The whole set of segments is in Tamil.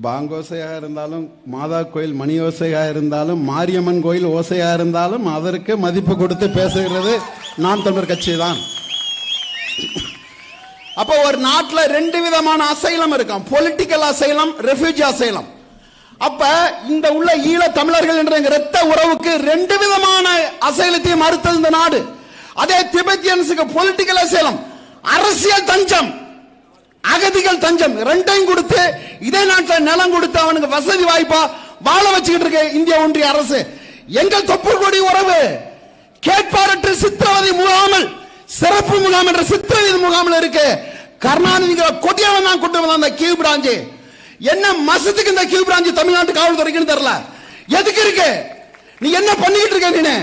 பாங்கோசையாக இருந்தாலும், மாதா கோயில் மணி ஓசையாக இருந்தாலும், மாரியம்மன் கோயில் ஓசையாக இருந்தாலும் அதற்கு மதிப்பு கொடுத்து பேசுகிறது நாம் தமிழர் கட்சி தான். அப்போ ஒரு நாட்டில் ரெண்டு விதமான அசைலம் இருக்கும், பொலிட்டிக்கல் அசைலம், ரெஃப்யூஜி அசைலம். அப்ப இந்த உள்ள ஈழ தமிழர்கள் என்ற இரத்த உறவுக்கு ரெண்டு விதமான அசைலத்தையும் மறுத்தது இந்த நாடு. அதே திபெத்தியன்ஸுக்கு பொலிட்டிக்கல் அசைலம், அரசியல் தஞ்சம், அகதிகள் தஞ்சம், ரெண்டையும் கொடுத்து இதே நாட்டில் நிலம் கொடுத்து அவனுக்கு வசதி வாய்ப்பா வாழ வச்சுக்கிட்டு இருக்க இந்திய ஒன்றிய அரசு. எங்கள் தொப்புள் கொடி உறவு கேட்பாரற்று சித்திரவதை முகாமல், சிறப்பு முகாம் என்ற சித்திரவதை முகாமில் இருக்கு. கருணாநிதி கொடியவன் தான் கொண்டு வந்த அந்த கியூ பிரான்ச். என்ன மசத்துக்கு இந்த கியூ பிரான்ச் தமிழ்நாட்டு காவல்துறைக்குன்னு தெரியல. எதுக்கு இருக்கு? நீ என்ன பண்ணிக்கிட்டு இருக்க? நீ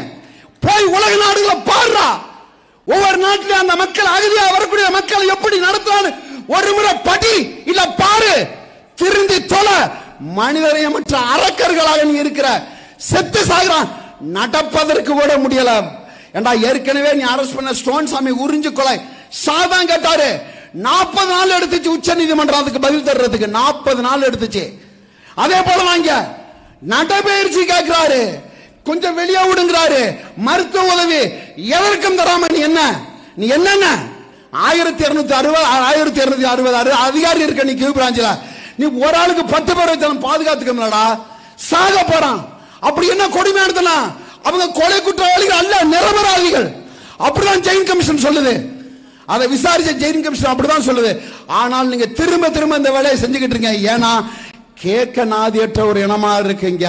போய் உலக நாடுகளை பாடுறா. ஒவ்வொரு நாட்டிலும் அந்த மக்கள், அகதியா வரக்கூடிய மக்களை எப்படி நடத்துறான்னு ஒரு முறை படி இல்ல பாரு, திருந்தி தொலை. மனிதரையமற்ற அரக்கர்களாக நீ இருக்கிற. செத்து சாகிறான், நடப்பதற்கு கூட முடியல. ஏண்டா ஏற்கனவே நீ அரஸ்ட் பண்ண ஸ்டோன் சாமி உறிஞ்சு கொலை சாதான் கேட்டாரு. 40 நாள் எடுத்துச்சு உச்ச நீதிமன்றத்துக்கு பதில் தர்றதுக்கு. 40 நாள் எடுத்துச்சு. அதே போல வாங்க நடைபயிற்சி கேட்கிறாரு, கொஞ்சம் வெளியே விடுங்கிறாரு, மருத்துவ உதவி எதற்கும் தராம நீ என்ன 1260 அதிகாரி இருக்க நீ கியூ பிரான்ச்ல. நீ ஒரு ஆளுக்கு 10 பேர் வச்சாலும் பாதுகாத்துக்கலடா, சாக போறான். அப்படி என்ன கொடுமையானதுனா அவங்க கொலை குற்றவாளிகள் அல்ல, நிரபராதிகள். அப்படிதான் ஜெயின் கமிஷன் சொல்லுது. அதை விசாரிச்ச ஜெயின் கமிஷன் அப்படிதான் சொல்லுது. ஆனால் நீங்க திரும்ப திரும்ப இந்த வேலையை செஞ்சுக்கிட்டு இருக்கீங்க. ஏன்னா கேட்க நாதியற்ற ஒரு இனமா இருக்குங்க.